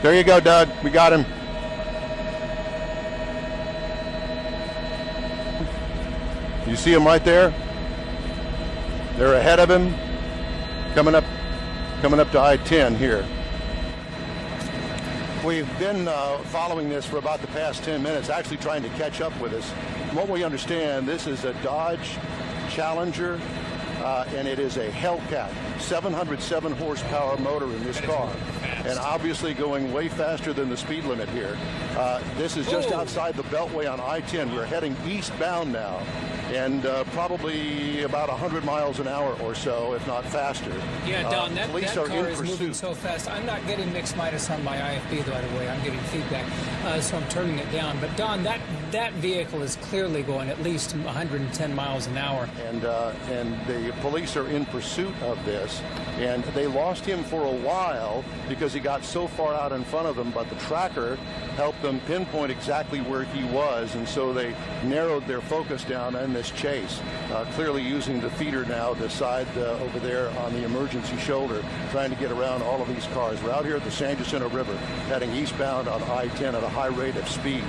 There you go, Doug. We got him. You see him right there? They're ahead of him, coming up to I-10 here. We've been following this for about the past 10 minutes, actually trying to catch up with us. From what we understand, this is a Dodge Challenger, and it is a Hellcat, 707 horsepower motor in this car, and obviously going way faster than the speed limit here. This is just outside the Beltway on I-10. We're heading eastbound now, and probably about 100 miles an hour or so, if not faster. Yeah, Don, that car is moving so fast. I'm not getting mixed minus on my IFB, by the way. I'm getting feedback, so I'm turning it down. But, Don, that vehicle is clearly going at least 110 miles an hour. And the police are in pursuit of this, and they lost him for a while because he got so far out in front of them, but the tracker helped them pinpoint exactly where he was, and so they narrowed their focus down in this chase, clearly using the feeder now to side over there on the emergency shoulder, trying to get around all of these cars. We're out here at the San Jacinto River, heading eastbound on I-10 at a high rate of speed.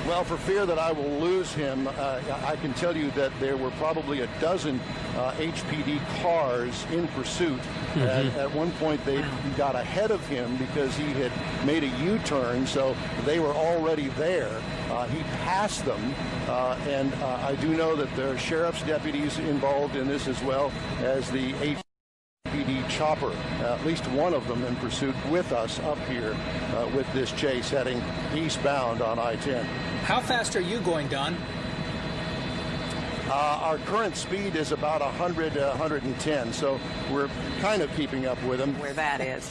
Well, for fear that I will lose him, I can tell you that there were probably a dozen HPD cars in pursuit. At one point, they got ahead of him because he had made a U-turn, so they were already there. He passed them, and I do know that there are sheriff's deputies involved in this as well as the HPD chopper, at least one of them in pursuit with us up here with this chase heading eastbound on I-10. How fast are you going, Don? Our current speed is about 100, 110, so we're kind of keeping up with him. Where that is.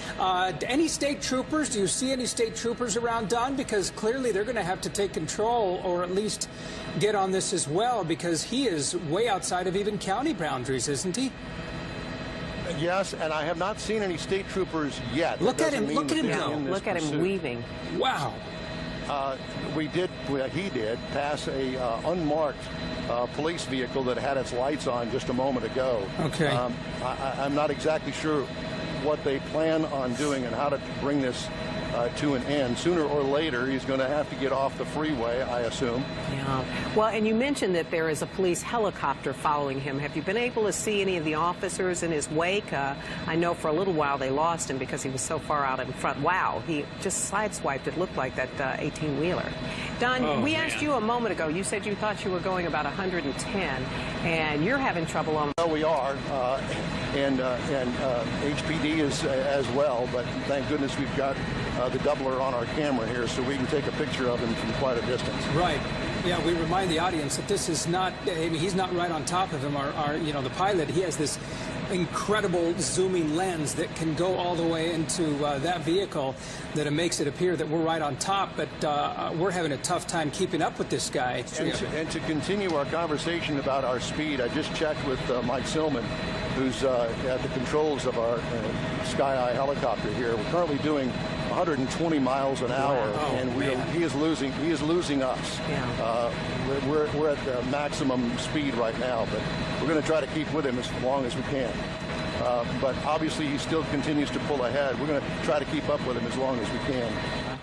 Any state troopers? Do you see any state troopers around, Don? Because clearly they're going to have to take control or at least get on this as well, because he is way outside of even county boundaries, isn't he? Yes, and I have not seen any state troopers yet. Look at him go. Look at him weaving. Wow. He did pass a unmarked police vehicle that had its lights on just a moment ago. Okay. I'm not exactly sure what they plan on doing and how to bring this to an end. Sooner or later, he's going to have to get off the freeway, I assume. Yeah. Well, and you mentioned that there is a police helicopter following him. Have you been able to see any of the officers in his wake? I know for a little while they lost him because he was so far out in front. Wow, he just sideswiped, it looked like, that 18-wheeler. Don, we asked you a moment ago, you said you thought you were going about 110, and you're having trouble on... Well, we are, and HPD is as well, but thank goodness we've got the doubler on our camera here so we can take a picture of him from quite a distance. Right. Yeah, we remind the audience that this is not, I mean, he's not right on top of him. The pilot, he has this incredible zooming lens that can go all the way into that vehicle that it makes it appear that we're right on top, but we're having a tough time keeping up with this guy. And to continue our conversation about our speed, I just checked with Mike Silman, who's at the controls of our Sky Eye helicopter here. We're currently doing 120 miles an hour, and he is losing us. Yeah. We're at the maximum speed right now, but we're going to try to keep with him as long as we can. But obviously, he still continues to pull ahead. We're going to try to keep up with him as long as we can.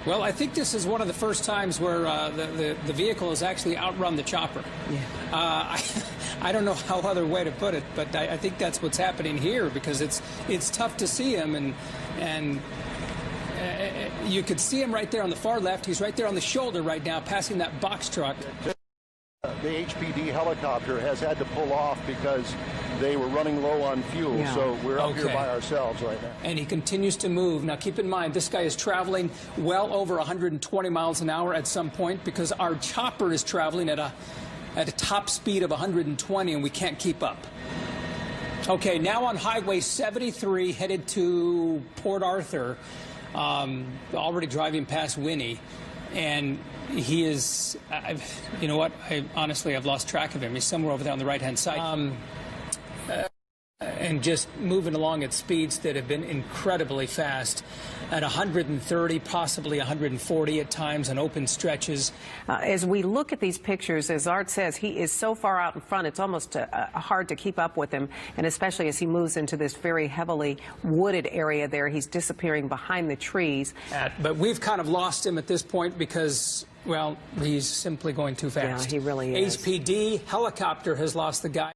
Well, I think this is one of the first times where the vehicle has actually outrun the chopper. Yeah. I don't know how other way to put it, but I think that's what's happening here, because it's tough to see him, and you could see him right there on the far left. He's right there on the shoulder right now, passing that box truck. The HPD helicopter has had to pull off because they were running low on fuel, so we're up here by ourselves right now. And he continues to move. Now, keep in mind, this guy is traveling well over 120 miles an hour at some point, because our chopper is traveling at a top speed of 120, and we can't keep up. Okay, now on Highway 73, headed to Port Arthur, already driving past Winnie. And he is, you know what, honestly, I've lost track of him. He's somewhere over there on the right-hand side. and just moving along at speeds that have been incredibly fast, at 130, possibly 140 at times on open stretches. As we look at these pictures, as Art says, he is so far out in front, it's almost hard to keep up with him, and especially as he moves into this very heavily wooded area there, he's disappearing behind the trees. But we've kind of lost him at this point because, well, he's simply going too fast. Yeah, he really is. HPD helicopter has lost the guy.